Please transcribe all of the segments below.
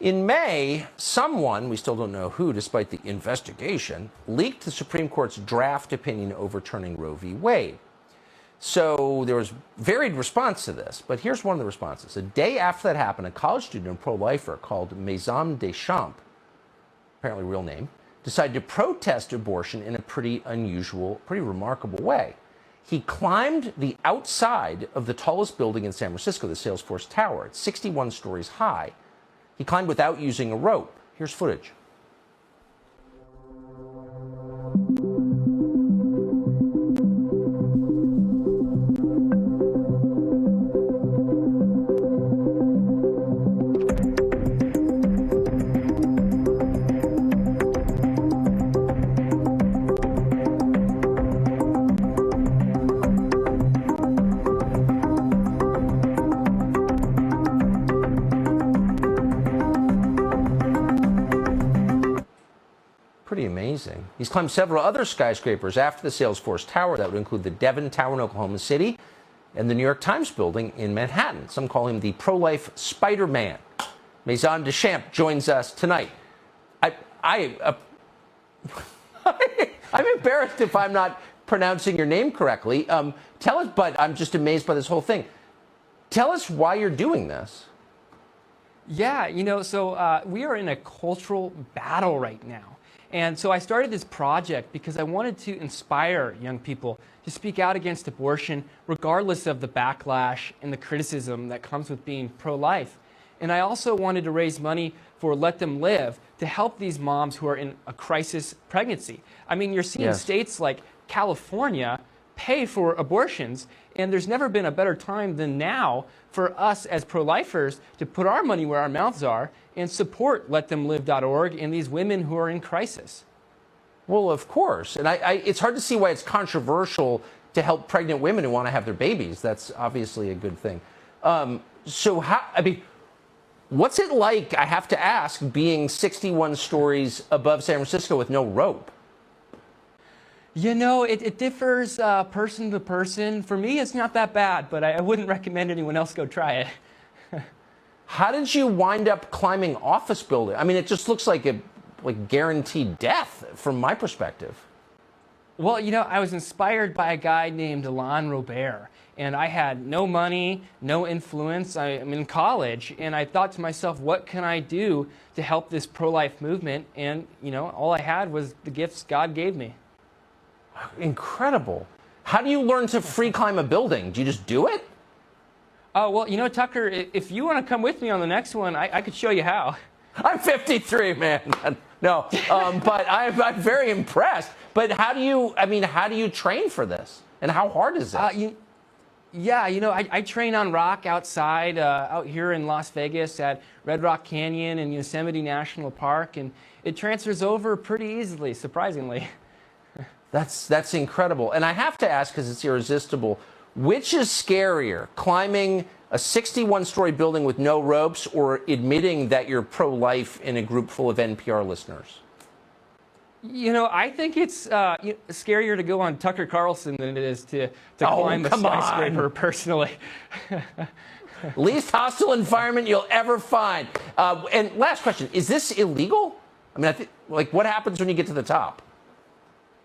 In May, someone, we still don't know who despite the investigation, leaked the Supreme Court's draft opinion overturning Roe v. Wade. So there was varied response to this, but here's one of the responses. A day after that happened, a college student and pro-lifer called Maison Deschamps, apparently real name, decided to protest abortion in a pretty unusual, pretty remarkable way. He climbed the outside of the tallest building in San Francisco, the Salesforce Tower. It's 61 stories high. He climbed without using a rope. Here's footage. Pretty amazing. He's climbed several other skyscrapers after the Salesforce Tower. That would include the Devon Tower in Oklahoma City and the New York Times building in Manhattan. Some call him the pro-life Spider-Man. Maison Deschamps joins us tonight. I'm embarrassed if I'm not pronouncing your name correctly. Tell us, but I'm just amazed by this whole thing. Tell us why you're doing this. Yeah, we are in a cultural battle right now. And so I started this project because I wanted to inspire young people to speak out against abortion, regardless of the backlash and the criticism that comes with being pro-life. And I also wanted to raise money for Let Them Live to help these moms who are in a crisis pregnancy. I mean, you're seeing states like California pay for abortions, and there's never been a better time than now for us as pro-lifers to put our money where our mouths are and support letthemlive.org and these women who are in crisis. Well, of course. And it's hard to see why it's controversial to help pregnant women who want to have their babies. That's obviously a good thing. What's it like, I have to ask, being 61 stories above San Francisco with no rope? It differs person to person. For me, it's not that bad, but I wouldn't recommend anyone else go try it. How did you wind up climbing office building? I mean, it just looks like guaranteed death from my perspective. Well, I was inspired by a guy named Alain Robert, and I had no money, no influence. I'm in college, and I thought to myself, what can I do to help this pro-life movement? And, all I had was the gifts God gave me. Incredible. How do you learn to free climb a building? Do you just do it? Oh, well, Tucker, if you want to come with me on the next one, I could show you how. I'm 53, man. No, but I'm very impressed. But how do you train for this? And how hard is it? I train on rock outside, out here in Las Vegas at Red Rock Canyon and Yosemite National Park, and it transfers over pretty easily, surprisingly. That's incredible. And I have to ask, because it's irresistible, which is scarier, climbing a 61-story building with no ropes or admitting that you're pro-life in a group full of NPR listeners? I think it's scarier to go on Tucker Carlson than it is to climb a skyscraper personally. Least hostile environment you'll ever find. And last question, is this illegal? I mean, what happens when you get to the top?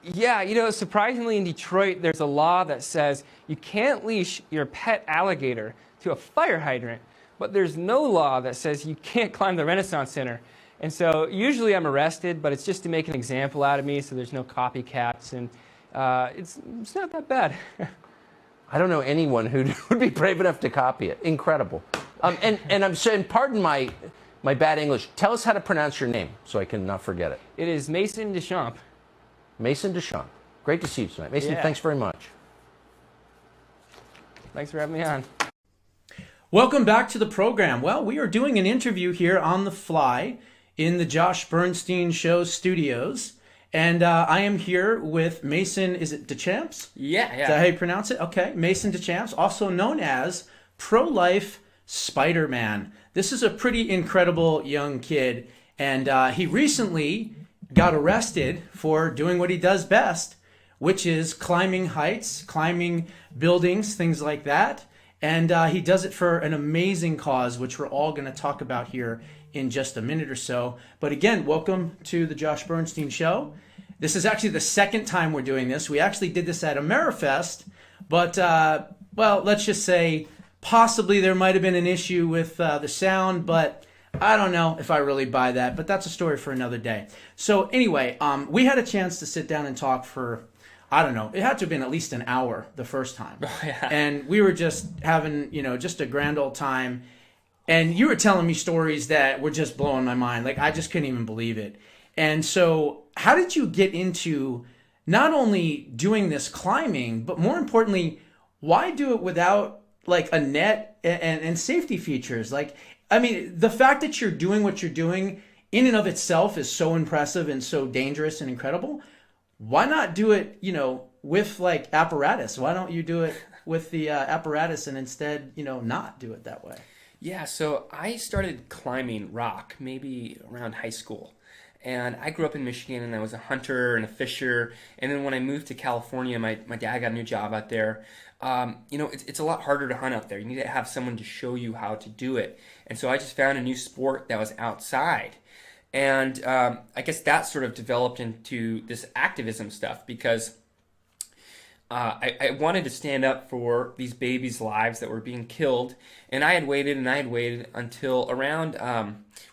Yeah, surprisingly in Detroit, there's a law that says you can't leash your pet alligator to a fire hydrant, but there's no law that says you can't climb the Renaissance Center. And so usually I'm arrested, but it's just to make an example out of me so there's no copycats, and it's not that bad. I don't know anyone who would be brave enough to copy it. Incredible. And I'm saying, pardon my My bad English. Tell us how to pronounce your name so I can not forget it. It is Maison Deschamps. Maison Deschamps. Great to see you tonight. Mason, Yeah. thanks very much. Thanks for having me on. Welcome back to the program. Well, we are doing an interview here on the fly in the Josh Bernstein Show studios. And I am here with Maison, is it Deschamps? Yeah. Is that how you pronounce it? Okay. Maison Deschamps, also known as Pro-Life Spider-Man. This is a pretty incredible young kid. And he recently got arrested for doing what he does best, which is climbing heights, climbing buildings, things like that. And he does it for an amazing cause, which we're all going to talk about here in just a minute or so. But again, welcome to the Josh Bernstein Show. This is actually the second time we're doing this. We actually did this at AmeriFest, but, well, let's just say possibly there might have been an issue with the sound, but I don't know if I really buy that, but that's a story for another day. So anyway, we had a chance to sit down and talk for, I don't know, it had to have been at least an hour the first time. Oh, yeah. And we were just having, just a grand old time. And you were telling me stories that were just blowing my mind. Like, I just couldn't even believe it. And so how did you get into not only doing this climbing, but more importantly, why do it without like a net and safety features? Like, I mean, the fact that you're doing what you're doing in and of itself is so impressive and so dangerous and incredible. Why not do it, with like apparatus? Why don't you do it with the apparatus and instead, not do it that way? Yeah, so I started climbing rock maybe around high school. And I grew up in Michigan, and I was a hunter and a fisher. And then when I moved to California, my dad got a new job out there. It's a lot harder to hunt out there. You need to have someone to show you how to do it. And so I just found a new sport that was outside. And I guess that sort of developed into this activism stuff because I wanted to stand up for these babies' lives that were being killed, and I had waited until around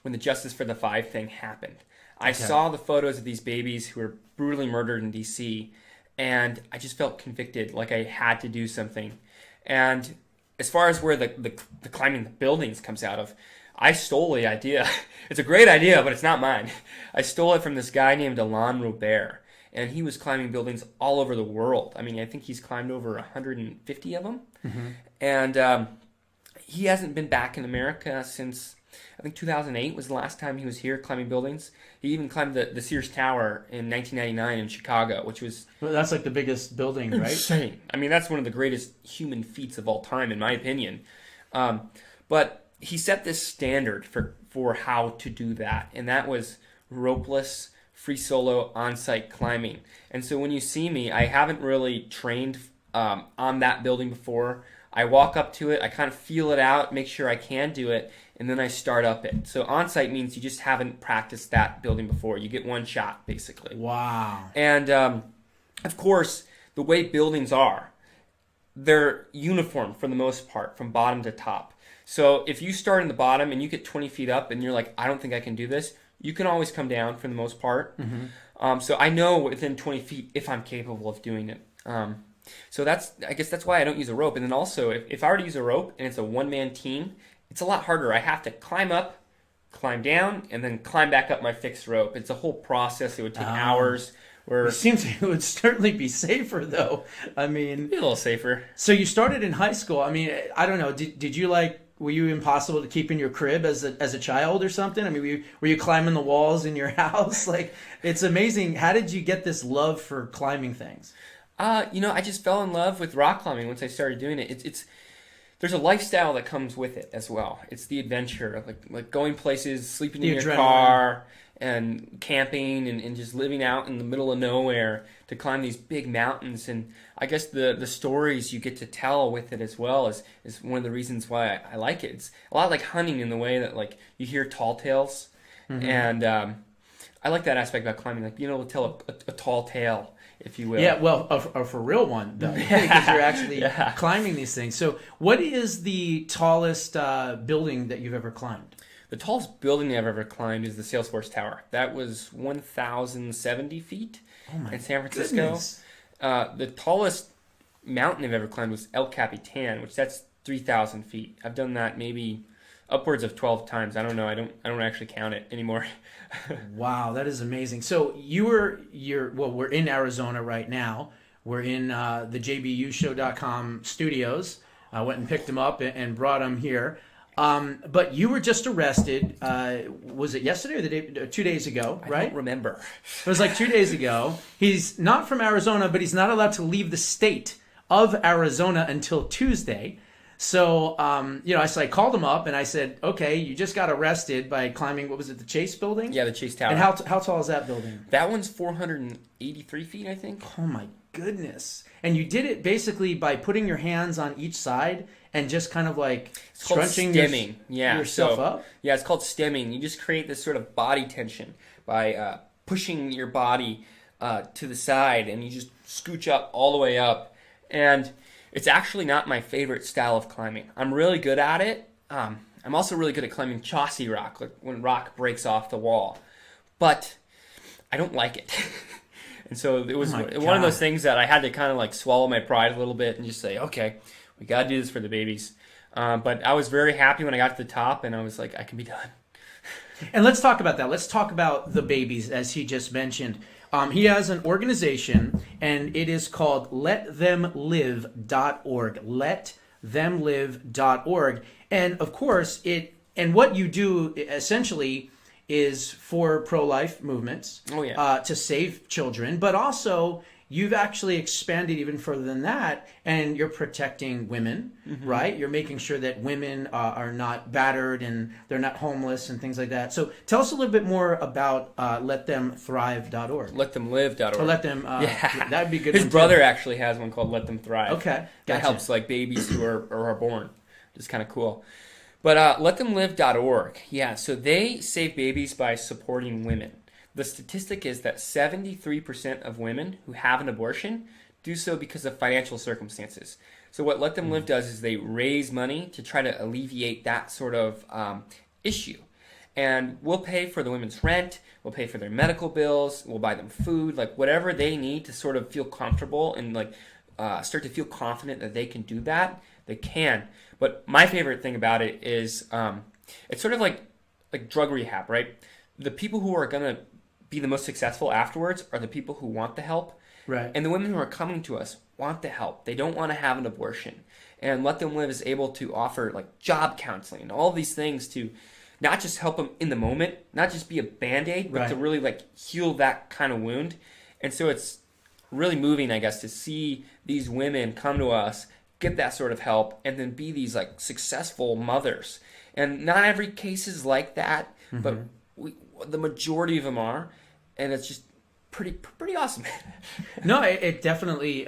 when the Justice for the Five thing happened. I saw the photos of these babies who were brutally murdered in D.C., and I just felt convicted, like I had to do something. And as far as where the climbing the buildings comes out of, I stole the idea. It's a great idea, but it's not mine. I stole it from this guy named Alain Robert. And he was climbing buildings all over the world. I mean, I think he's climbed over 150 of them. Mm-hmm. And he hasn't been back in America since, I think 2008 was the last time he was here climbing buildings. He even climbed the Sears Tower in 1999 in Chicago, which was... Well, that's like the biggest building, right? Insane. I mean, that's one of the greatest human feats of all time, in my opinion. But he set this standard for how to do that. And that was ropeless, free solo on-site climbing. And so when you see me, I haven't really trained on that building before. I walk up to it, I kind of feel it out, make sure I can do it, and then I start up it. So on-site means you just haven't practiced that building before. You get one shot, basically. Wow. And of course, the way buildings are, they're uniform for the most part, from bottom to top. So if you start in the bottom and you get 20 feet up and you're like, I don't think I can do this, you can always come down for the most part. Mm-hmm. So I know within 20 feet if I'm capable of doing it. So I guess that's why I don't use a rope. And then also, if I were to use a rope and it's a one-man team, it's a lot harder. I have to climb up, climb down, and then climb back up my fixed rope. It's a whole process. It would take hours. It seems it would certainly be safer, though. I mean... Be a little safer. So you started in high school. I mean, I don't know. Did you were you impossible to keep in your crib as a child or something? I mean, were you climbing the walls in your house? Like, it's amazing. How did you get this love for climbing things? I just fell in love with rock climbing once I started doing it. There's a lifestyle that comes with it as well. It's the adventure, like going places, sleeping in your car, and camping, and just living out in the middle of nowhere to climb these big mountains. And I guess the stories you get to tell with it as well is one of the reasons why I like it. It's a lot like hunting in the way that like you hear tall tales, mm-hmm. and I like that aspect about climbing, like being able to tell a tall tale, if you will. Yeah, well, a real one, though, because you're actually climbing these things. So what is the tallest building that you've ever climbed? The tallest building I've ever climbed is the Salesforce Tower. That was 1,070 feet in San Francisco. Goodness. The tallest mountain I've ever climbed was El Capitan, which that's 3,000 feet. I've done that maybe upwards of 12 times. I don't know. I don't actually count it anymore. Wow, that is amazing. So we're in Arizona right now. We're in the jbushow.com studios. I went and picked him up and brought him here. But you were just arrested. Was it yesterday or the day? 2 days ago, right? I don't remember. It was like 2 days ago. He's not from Arizona, but he's not allowed to leave the state of Arizona until Tuesday. So, I called him up and I said, okay, you just got arrested by climbing, what was it, the Chase building? Yeah, the Chase Tower. And how tall is that building? That one's 483 feet, I think. Oh my goodness. And you did it basically by putting your hands on each side and just kind of like scrunching yourself up? Yeah, it's called stemming. You just create this sort of body tension by pushing your body to the side, and you just scooch up all the way up. And it's actually not my favorite style of climbing. I'm really good at it. I'm also really good at climbing chossy rock, like when rock breaks off the wall. But I don't like it. And so it was one of those things that I had to kind of like swallow my pride a little bit and just say, okay, we got to do this for the babies. But I was very happy when I got to the top, and I was like, I can be done. And let's talk about that. Let's talk about the babies, as he just mentioned. He has an organization, and it is called letthemlive.org. Letthemlive.org. And of course, what you do essentially is for pro-life movements. Oh, yeah. To save children, but also you've actually expanded even further than that, and you're protecting women, right? You're making sure that women are not battered and they're not homeless and things like that. So tell us a little bit more about letthemthrive.org. Letthemlive.org. Or let them, that would be good. His brother actually has one called Let Them Thrive. Okay, gotcha. That helps like babies who are born. It's kind of cool. But letthemlive.org, yeah, so they save babies by supporting women. The statistic is that 73% of women who have an abortion do so because of financial circumstances. So what Let Them Live does is they raise money to try to alleviate that sort of issue. And we'll pay for the women's rent, we'll pay for their medical bills, we'll buy them food, like whatever they need to sort of feel comfortable and like start to feel confident that they can do that, they can. But my favorite thing about it is it's sort of like drug rehab, right? The people who are going to be the most successful afterwards are the people who want the help. Right. And the women who are coming to us want the help. They don't want to have an abortion. And Let Them Live is able to offer like job counseling and all these things to not just help them in the moment, not just be a Band-Aid, but to really like heal that kind of wound. And so it's really moving, I guess, to see these women come to us, get that sort of help, and then be these like successful mothers. And not every case is like that, but the majority of them are, and it's just pretty awesome. No, it definitely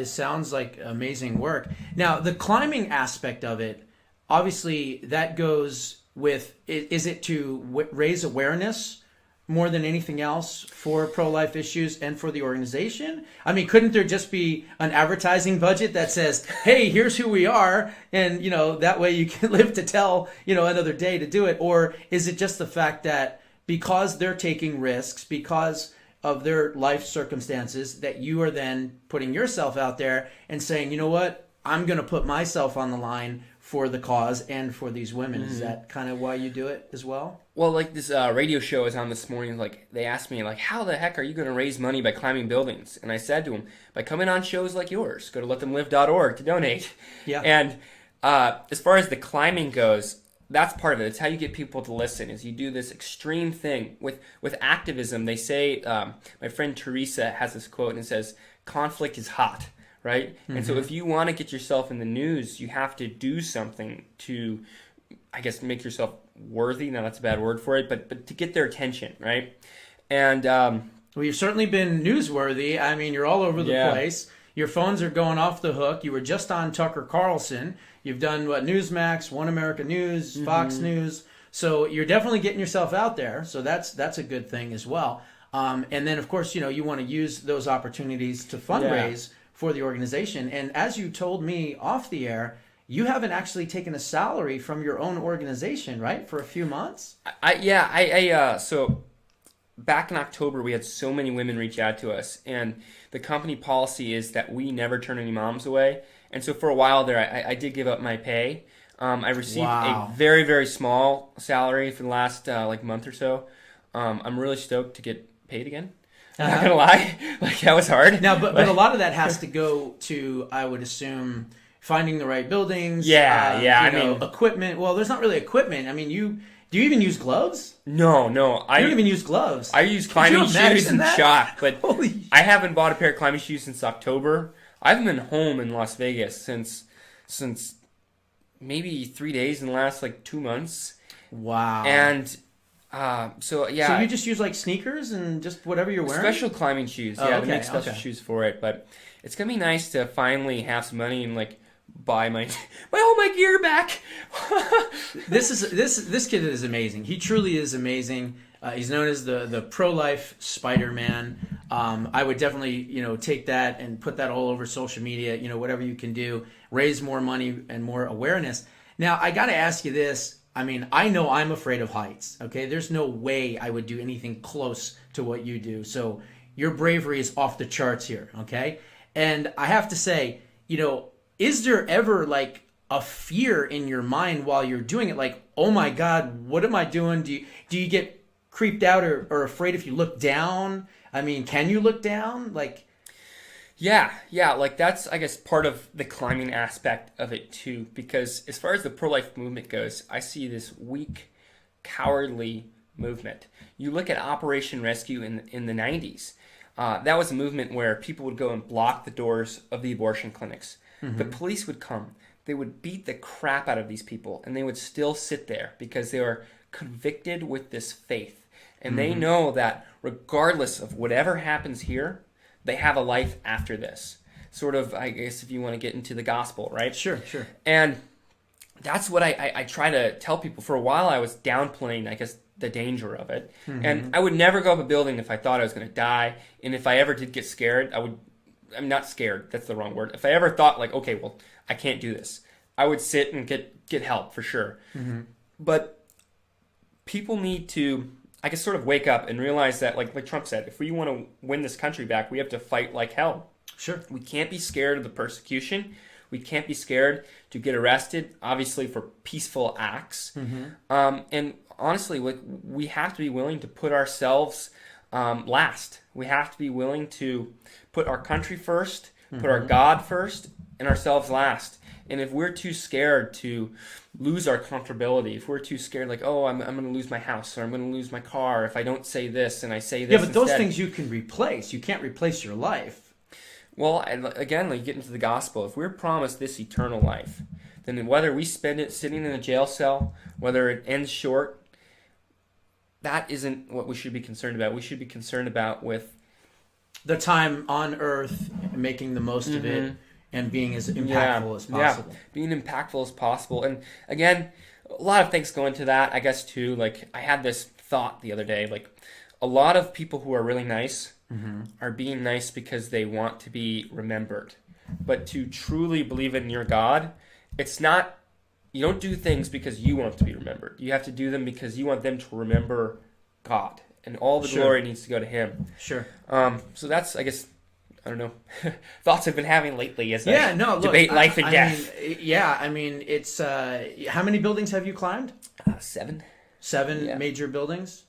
sounds like amazing work. Now, the climbing aspect of it, obviously, that goes with, is it to raise awareness more than anything else for pro-life issues and for the organization? I mean, couldn't there just be an advertising budget that says, hey, here's who we are, and, that way you can live to tell, another day to do it? Or is it just the fact that because they're taking risks, because of their life circumstances, that you are then putting yourself out there and saying, you know what, I'm going to put myself on the line for the cause and for these women? Is that kind of why you do it as well? Well, like this radio show I was on this morning, like they asked me, like, how the heck are you going to raise money by climbing buildings? And I said to them, by coming on shows like yours, go to letthemlive.org to donate. Yeah. And as far as the climbing goes, that's part of it. It's how you get people to listen, is you do this extreme thing. With activism, they say, my friend Teresa has this quote, and it says, conflict is hot, right? And so if you want to get yourself in the news, you have to do something to, I guess, make yourself worthy. Now, that's a bad word for it, but to get their attention, right? And well, you've certainly been newsworthy. I mean, you're all over the place. Your phones are going off the hook. You were just on Tucker Carlson. You've done, Newsmax, One America News, Fox News. So you're definitely getting yourself out there. So that's a good thing as well. And then, of course, you want to use those opportunities to fundraise for the organization. And as you told me off the air, you haven't actually taken a salary from your own organization, right, for a few months? So back in October, we had so many women reach out to us, and the company policy is that we never turn any moms away. And so for a while there, I did give up my pay I received Wow. a very, very small salary for the last like month or so. I'm really stoked to get paid again. I'm not gonna lie, like that was hard. Now, but a lot of that has to go to, I would assume, finding the right buildings. Yeah, yeah, you I know, mean- equipment. Well, there's not really equipment. I mean, do you even use gloves? No, I don't even use gloves. I use Could climbing you imagine shoes and that? shock, but Holy. I haven't bought a pair of climbing shoes since October. I haven't been home in Las Vegas since maybe 3 days in the last like 2 months. Wow. And so yeah, So you just use like sneakers and just whatever you're wearing? special climbing shoes. Oh, Yeah, okay, they make special okay. shoes for it. But it's gonna be nice to finally have some money and like buy my all my gear back. This kid is amazing. He truly is amazing. He's known as the pro-life Spider-Man. I would definitely, take that and put that all over social media, whatever you can do, raise more money and more awareness. Now, I got to ask you this. I mean, I know I'm afraid of heights, okay? There's no way I would do anything close to what you do. So your bravery is off the charts here, okay? And I have to say, is there ever like a fear in your mind while you're doing it? Like, oh my God, what am I doing? Do you get creeped out or afraid if you look down? I mean, can you look down? Like, Yeah, like that's, I guess, part of the climbing aspect of it too, because as far as the pro-life movement goes, I see this weak, cowardly movement. You look at Operation Rescue in the 90s. That was a movement where people would go and block the doors of the abortion clinics. The police would come. They would beat the crap out of these people, and they would still sit there because they were convicted with this faith. And they know that regardless of whatever happens here, they have a life after this. Sort of, I guess, if you want to get into the gospel, right? sure. And that's what I try to tell people. For a while, I was downplaying, I guess, the danger of it. And I would never go up a building if I thought I was going to die. And if I ever did get scared, I'm not scared. That's the wrong word. If I ever thought, like, okay, well, I can't do this, I would sit and get help for sure. But people need to, I guess, sort of wake up and realize that, like Trump said, if we want to win this country back, we have to fight like hell. Sure. We can't be scared of the persecution. We can't be scared to get arrested, obviously, for peaceful acts. And honestly, we have to be willing to put ourselves last. We have to be willing to put our country first, put our God first, and ourselves last. And if we're too scared to lose our comfortability, if we're too scared, like, oh, I'm going to lose my house or I'm going to lose my car if I don't say this and I say this Yeah, but those instead. things you can replace. You can't replace your life. Well, again, like you get into the gospel. If we're promised this eternal life, then whether we spend it sitting in a jail cell, whether it ends short, that isn't what we should be concerned about. We should be concerned about with The time on earth, making the most of it, and being as impactful as possible. Yeah, being impactful as possible. And again, a lot of things go into that, I guess, too. Like, I had this thought the other day, like, a lot of people who are really nice are being nice because they want to be remembered. But to truly believe in your God, it's not, you don't do things because you want to be remembered. You have to do them because you want them to remember God. And all the Sure. glory needs to go to Him. Sure. So that's, I guess, I don't know, thoughts I've been having lately as Yeah, I no, look, debate life and death. I mean, it's how many buildings have you climbed? 7. 7 Yeah. major buildings,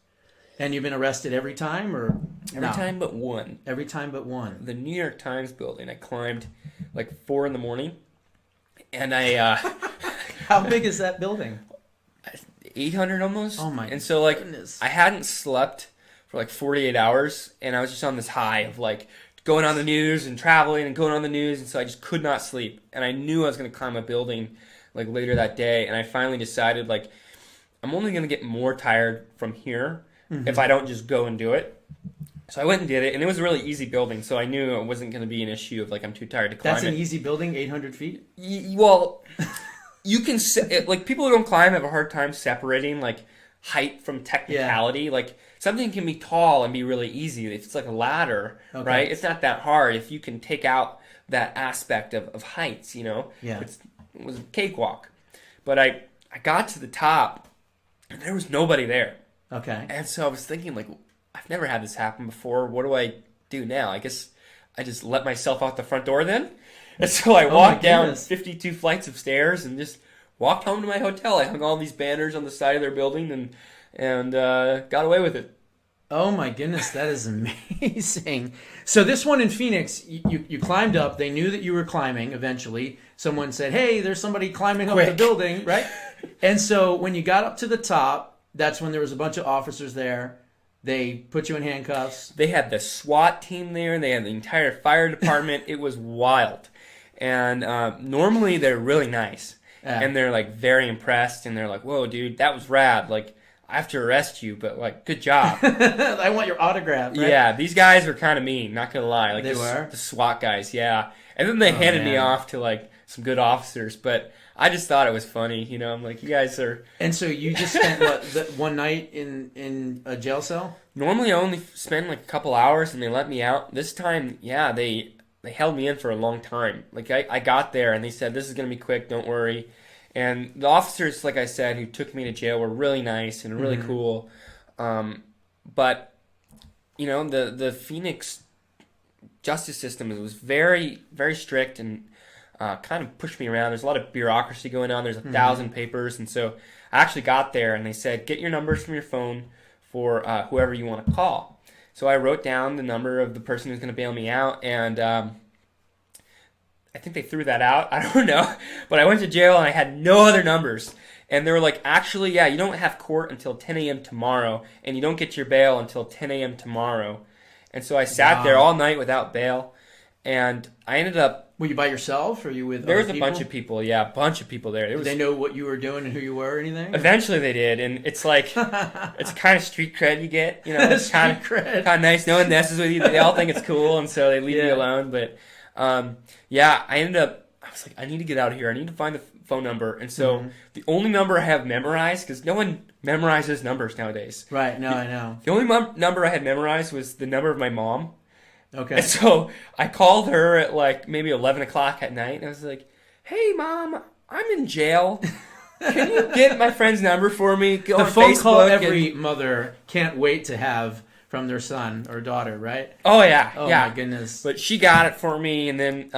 and you've been arrested every time, or Every no? time but one. Every time but one. The New York Times building, I climbed like 4 in the morning, and I How big is that building? 800 almost. Oh my And so like goodness. I hadn't slept for like 48 hours, and I was just on this high of like going on the news and traveling and going on the news, and so I just could not sleep. And I knew I was going to climb a building like later that day, and I finally decided like I'm only going to get more tired from here if I don't just go and do it. So I went and did it, and it was a really easy building, so I knew it wasn't going to be an issue of like I'm too tired to climb That's it. an easy building, 800 feet. Well, you can like people who don't climb have a hard time separating like height from technicality. Like something can be tall and be really easy if it's like a ladder, Okay. right? It's not that hard if you can take out that aspect of heights. Yeah. It was a cakewalk. But I got to the top, and there was nobody there, Okay. and so I was thinking like I've never had this happen before. What do I do now? I guess I just let myself out the front door then. And so I walked down goodness. 52 flights of stairs and just walked home to my hotel. I hung all these banners on the side of their building and got away with it. Oh my goodness, that is amazing. So this one in Phoenix, you climbed up. They knew that you were climbing eventually. Someone said, hey, there's somebody climbing up the building, right? And so when you got up to the top, that's when there was a bunch of officers there. They put you in handcuffs. They had the SWAT team there. They had the entire fire department. It was wild. And normally they're really nice. Yeah. And they're like very impressed. And they're like, whoa, dude, that was rad. Like, I have to arrest you, but like, good job. I want your autograph, right? Yeah, these guys were kind of mean, not gonna lie. Like they were? The SWAT guys, yeah. And then they handed me off to like some good officers, but I just thought it was funny, you know. I'm like, you guys are. And so you just spent one night in a jail cell? Normally, I only spend like a couple hours, and they let me out. This time, yeah, they held me in for a long time. Like I got there, and they said, "This is gonna be quick. Don't worry." And the officers, like I said, who took me to jail were really nice and really cool. But, you know, the Phoenix justice system was very, very strict and kind of pushed me around. There's a lot of bureaucracy going on. There's 1,000 papers. And so I actually got there and they said, get your numbers from your phone for whoever you want to call. So I wrote down the number of the person who's going to bail me out, and I think they threw that out. I don't know. But I went to jail and I had no other numbers. And they were like, actually, yeah, you don't have court until 10 a.m. tomorrow, and you don't get your bail until 10 a.m. tomorrow. And so I sat there all night without bail, and I ended up... Were you by yourself, or were you with There other was a people? bunch of people, yeah, a bunch of people there. Did they know what you were doing and who you were or anything? Eventually they did, and it's like, it's kind of street cred you get. You know, it's kind of nice. No one messes with you. They all think it's cool, and so they leave you alone. But... yeah, I ended up, I was like, I need to get out of here. I need to find the phone number. And so the only number I have memorized, because no one memorizes numbers nowadays. Right, no, I know. The only number I had memorized was the number of my mom. Okay. And so I called her at like maybe 11 o'clock at night, and I was like, hey, Mom, I'm in jail. Can you get my friend's number for me? Go the on phone Facebook call every mother can't wait to have from their son or daughter, right? Oh, yeah. Oh, yeah. my goodness. But she got it for me, and then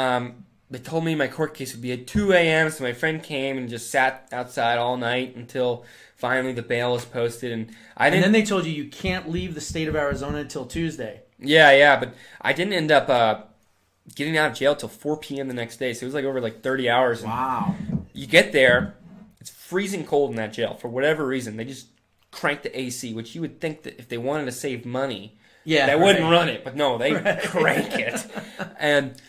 they told me my court case would be at 2 a.m., so my friend came and just sat outside all night until finally the bail was posted. And then they told you can't leave the state of Arizona until Tuesday. Yeah, but I didn't end up getting out of jail till 4 p.m. the next day, so it was like over like 30 hours. Wow. You get there, it's freezing cold in that jail for whatever reason. They just crank the AC, which you would think that if they wanted to save money, they wouldn't run it. But no, they crank it. And,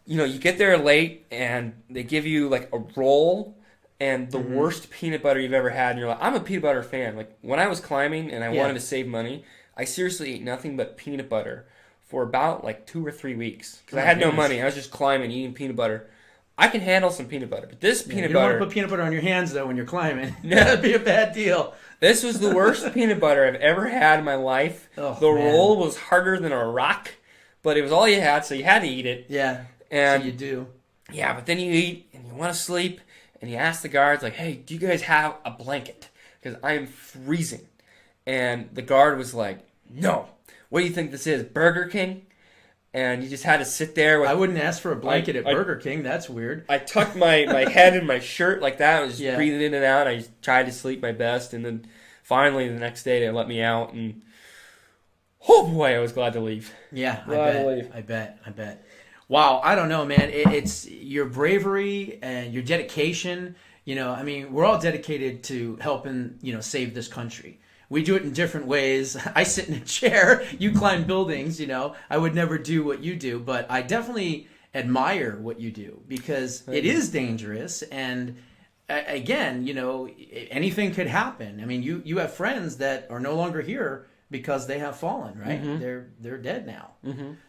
you know, you get there late, and they give you, like, a roll and the worst peanut butter you've ever had. And you're like, I'm a peanut butter fan. Like, when I was climbing and I wanted to save money, I seriously ate nothing but peanut butter for about, like, 2 or 3 weeks. Because I had no money. I was just climbing, eating peanut butter. I can handle some peanut butter, but this peanut butter... You don't want to put peanut butter on your hands, though, when you're climbing. That'd be a bad deal. This was the worst peanut butter I've ever had in my life. Oh, the roll was harder than a rock, but it was all you had, so you had to eat it. Yeah, and so you do. Yeah, but then you eat, and you want to sleep, and you ask the guards, like, hey, do you guys have a blanket? Because I am freezing. And the guard was like, no. What do you think this is, Burger King? And you just had to sit there with... I wouldn't ask for a blanket at Burger King. That's weird. I tucked my head in my shirt like that. I was just breathing in and out. I tried to sleep my best. And then finally the next day they let me out. And oh boy, I was glad to leave. Yeah, I bet. Wow, I don't know, man. It's your bravery and your dedication. You know, I mean, we're all dedicated to helping, you know, save this country. We do it in different ways. I sit in a chair. You climb buildings, you know. I would never do what you do, but I definitely admire what you do because it is dangerous. And again, you know, anything could happen. I mean, you have friends that are no longer here because they have fallen, right? They're dead now.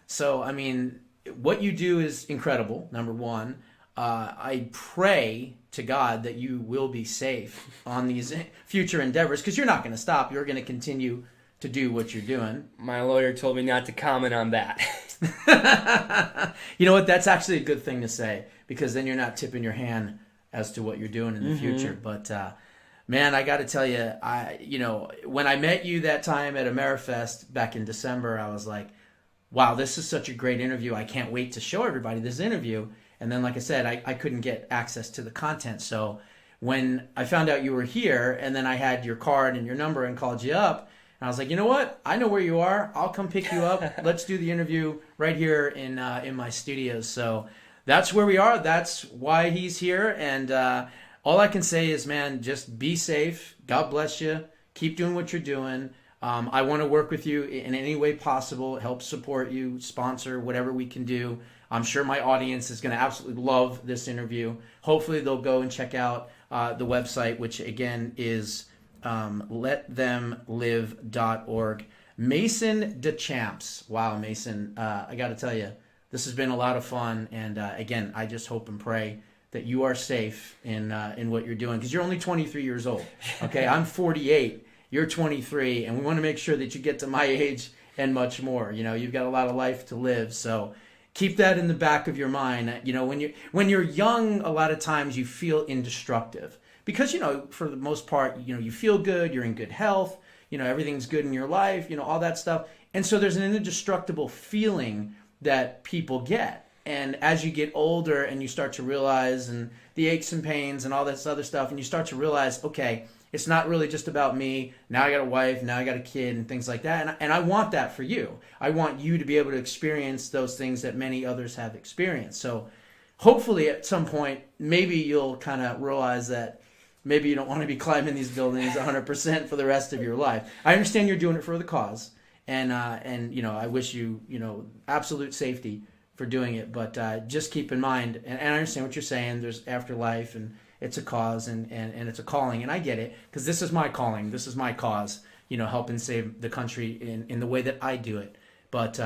So, I mean, what you do is incredible, number one. I pray to God that you will be safe on these future endeavors because you're not going to stop. You're going to continue to do what you're doing. My lawyer told me not to comment on that. You know what? That's actually a good thing to say because then you're not tipping your hand as to what you're doing in the future. But man, I got to tell you, you know, when I met you that time at AmeriFest back in December, I was like, wow, this is such a great interview. I can't wait to show everybody this interview. And then, like I said, I couldn't get access to the content. So when I found out you were here, and then I had your card and your number and called you up, and I was like, you know what? I know where you are. I'll come pick you up. Let's do the interview right here in my studios. So that's where we are. That's why he's here. And all I can say is, man, just be safe. God bless you. Keep doing what you're doing. I want to work with you in any way possible, help support you, sponsor, whatever we can do. I'm sure my audience is going to absolutely love this interview. Hopefully they'll go and check out the website, which again is letthemlive.org. Maison Deschamps. Wow, Mason, I got to tell you, this has been a lot of fun. And again, I just hope and pray that you are safe in what you're doing, because you're only 23 years old. Okay, I'm 48. You're 23, and we want to make sure that you get to my age and much more. You know, you've got a lot of life to live, so keep that in the back of your mind. You know, when you're young, a lot of times you feel indestructible because, you know, for the most part, you know, you feel good, you're in good health, you know, everything's good in your life, you know, all that stuff. And so there's an indestructible feeling that people get. And as you get older and you start to realize, and the aches and pains and all this other stuff, and you start to realize, okay, it's not really just about me. Now I got a wife, now I got a kid, and things like that. And I want that for you. I want you to be able to experience those things that many others have experienced. So hopefully at some point, maybe you'll kind of realize that maybe you don't want to be climbing these buildings 100% for the rest of your life. I understand you're doing it for the cause. And you know, I wish you, you know, absolute safety for doing it. But just keep in mind, and I understand what you're saying, there's afterlife, and it's a cause, and it's a calling, and I get it, because this is my calling, this is my cause, you know, helping save the country in the way that I do it. But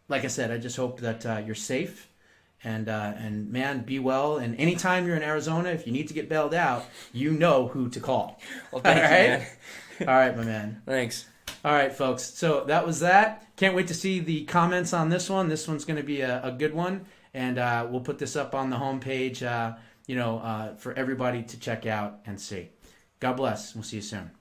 like I said, I just hope that you're safe, and man, be well. And anytime you're in Arizona, if you need to get bailed out, you know who to call. Well, thank you, man. All right, my man. Thanks. All right, folks. So that was that. Can't wait to see the comments on this one. This one's going to be a good one, and we'll put this up on the homepage, you know, for everybody to check out and see. God bless. We'll see you soon.